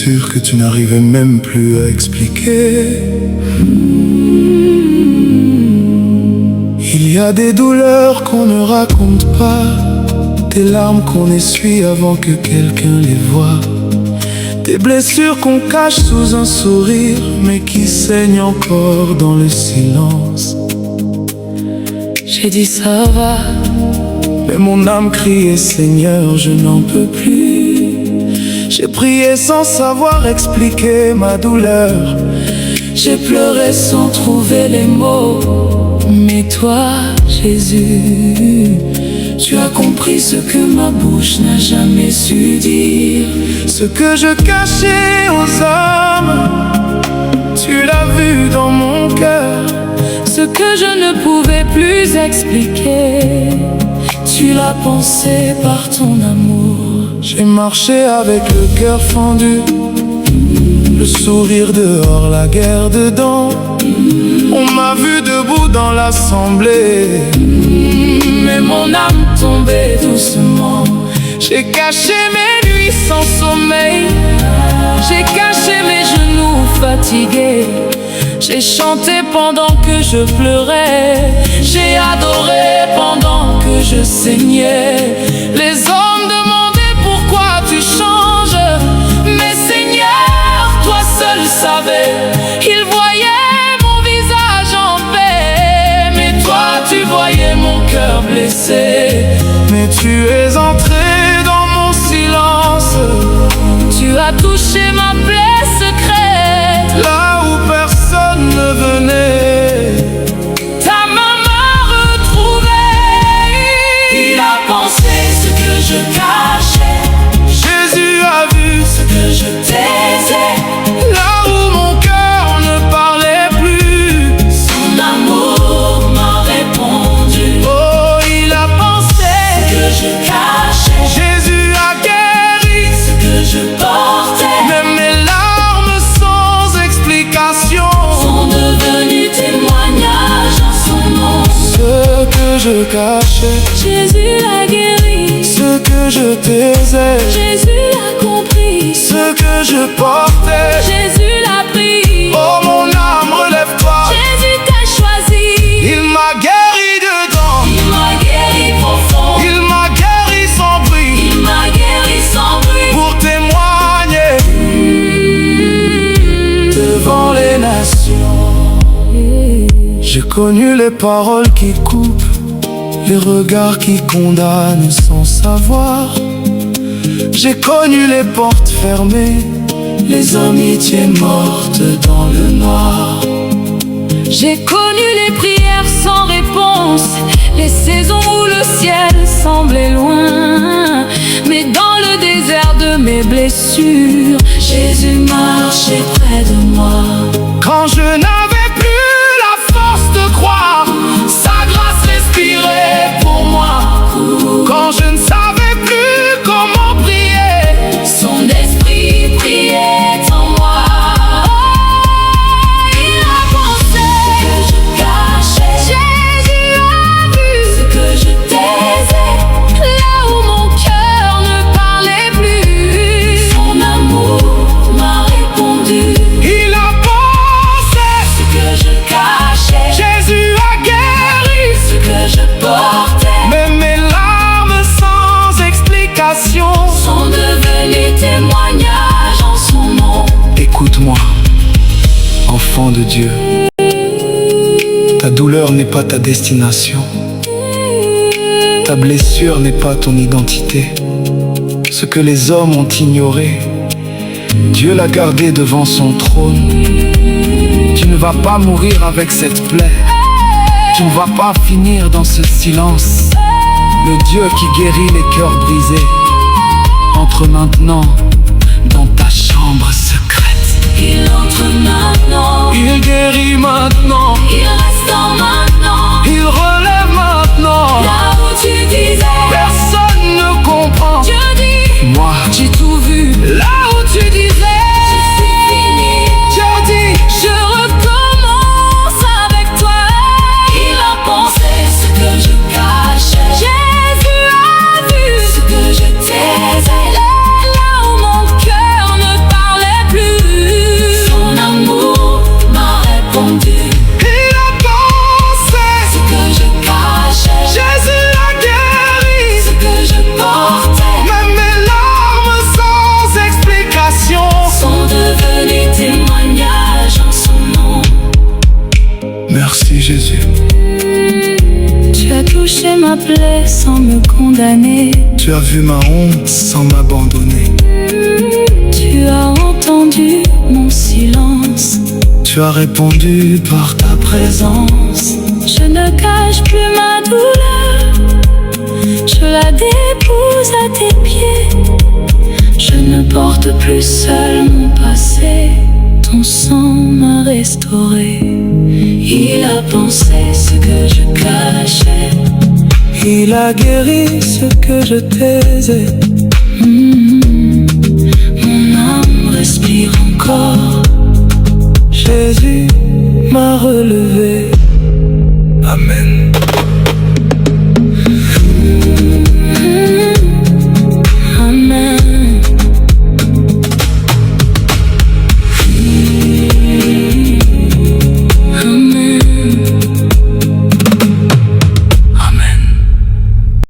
blessures que tu n'arrivais même plus à expliquer. Il y a des douleurs qu'on ne raconte pas, des larmes qu'on essuie avant que quelqu'un les voie, des blessures qu'on cache sous un sourire, mais qui saignent encore dans le silence. J'ai dit ça va, mais mon âme criait Seigneur, je n'en peux plus. J'ai prié sans savoir expliquer ma douleur, j'ai pleuré sans trouver les mots. Mais toi, Jésus, tu as compris ce que ma bouche n'a jamais su dire. Ce que je cachais aux hommes, tu l'as vu dans mon cœur. Ce que je ne pouvais plus expliquer, tu l'as pensé par ton amour. J'ai marché avec le cœur fendu, le sourire dehors, la guerre dedans. On m'a vu debout dans l'assemblée, mais mon âme tombait doucement. J'ai caché mes nuits sans sommeil, j'ai caché mes genoux fatigués. J'ai chanté pendant que je pleurais, j'ai adoré pendant que je saignais. Les hommes demandaient pourquoi tu changes, mais Seigneur, toi seul savais. Ils voyaient mon visage en paix, mais toi tu voyais mon cœur blessé. Mais tu es entré dans mon silence, tu as touché ma plaie secrète, là où personne ne venait. Ta main m'a retrouvé. Il a pensé ce que je cachais, Jésus a vu ce que je taisais. Là où mon cœur ne parlait plus, son amour m'a répondu. Oh, il a pensé ce que je cachais, Jésus a guéri ce que je portais. Même mes larmes sans explication sont devenues témoignages en son nom. Ce que je cachais, Jésus l'a guéri. ce que je taisais, Jésus l'a compris. ce que je portais, Jésus l'a pris. Oh mon âme, relève-toi, Jésus t'a choisi. il m'a guéri dedans, Il m'a guéri profond. il m'a guéri sans bruit, Il m'a guéri sans bruit. pour témoigner devant les nations. J'ai connu les paroles qui coupent, les regards qui condamnent sans savoir. J'ai connu les portes fermées, les amitiés mortes dans le noir. J'ai connu les prières sans réponse, les saisons où le ciel semblait loin. Mais dans le désert de mes blessures, Jésus marchait près de moi. Quand je n'avais plus la force de croire, sa grâce respirait pour moi. Quand je ne savais plus comment prier, son esprit priait en moi. Oh, il a pensé ce que je cachais, Jésus a vu ce que je taisais. Là où mon cœur ne parlait plus, son amour m'a répondu. il a pensé Ce que je cachais, Jésus a guéri ce que je portais, même mes larmes sans explication sont devenus témoignages en son nom. Écoute-moi, enfant de Dieu, ta douleur n'est pas ta destination, ta blessure n'est pas ton identité. Ce que les hommes ont ignoré, Dieu l'a gardé devant son trône. Tu ne vas pas mourir avec cette plaie, tu ne vas pas finir dans ce silence. Le Dieu qui guérit les cœurs brisés entre maintenant dans ta chambre secrète. Il entre maintenant, Il guérit maintenant, il restaure maintenant. il relève maintenant. Là où tu disais, Personne ne comprend. Dieu dit, Moi, j'ai tout vu. là où tu disais, C'est fini, Dieu dit, je recommence avec toi. Il a pensé ce que je cachais, Jésus a vu ce que je taisais. Là où mon cœur ne parlait touché ma plaie sans me condamner. Tu as vu ma honte sans m'abandonner. Tu as entendu mon silence. Tu as répondu par ta présence. Je ne cache plus ma douleur, je la dépose à tes pieds. Je ne porte plus seul mon passé, ton sang m'a restauré. Il a pensé ce que je cachais, il a guéri ce que je taisais.